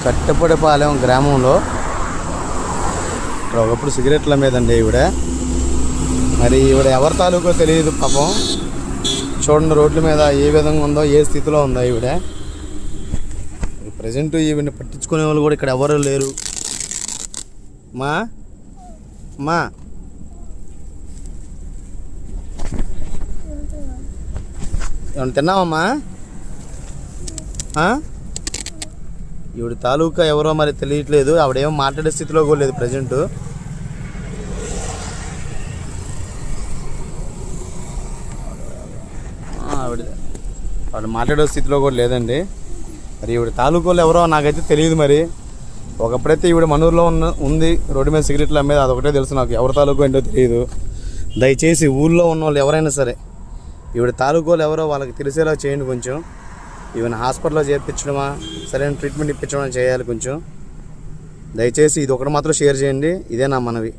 కట్టపడిపాలెం గ్రామంలో ఒకప్పుడు సిగరెట్ల మీదండి ఈవిడ. మరి ఈవిడ ఎవరి తాలూకో తెలియదు పాపం. చూడండి రోడ్ల మీద ఏ విధంగా ఉందో, ఏ స్థితిలో ఉందో ఈవిడ. ప్రజెంట్ ఈవిని పట్టించుకునే వాళ్ళు కూడా ఇక్కడ ఎవరు లేరు. మా మా ఏమన్నా తిన్నావమ్మా? ఈవిడ తాలూకా ఎవరో మరి తెలియట్లేదు. ఆవిడేమో మాట్లాడే స్థితిలో కూడా లేదు ప్రజెంట్. వాడు మాట్లాడే స్థితిలో కూడా లేదండి. మరి ఈవిడ తాలూకాలో ఎవరో నాకైతే తెలియదు. మరి ఒకప్పుడైతే ఈవిడ మనూరులో ఉంది, రోడ్డు మీద సిగరెట్లు అమ్మేది, అదొకటే తెలుసు నాకు. ఎవరి తాలూకా ఏంటో తెలియదు. దయచేసి ఊళ్ళో ఉన్న వాళ్ళు ఎవరైనా సరే ఈవిడ తాలూకాలు ఎవరో వాళ్ళకి తెలిసేలా చేయండి. కొంచెం ఈవెన్ హాస్పిటల్లో చేర్పించడమా, సరైన ట్రీట్మెంట్ ఇప్పించడం చేయాలి కొంచెం. దయచేసి ఇది ఒకటి మాత్రం షేర్ చేయండి. ఇదే నా మనవి.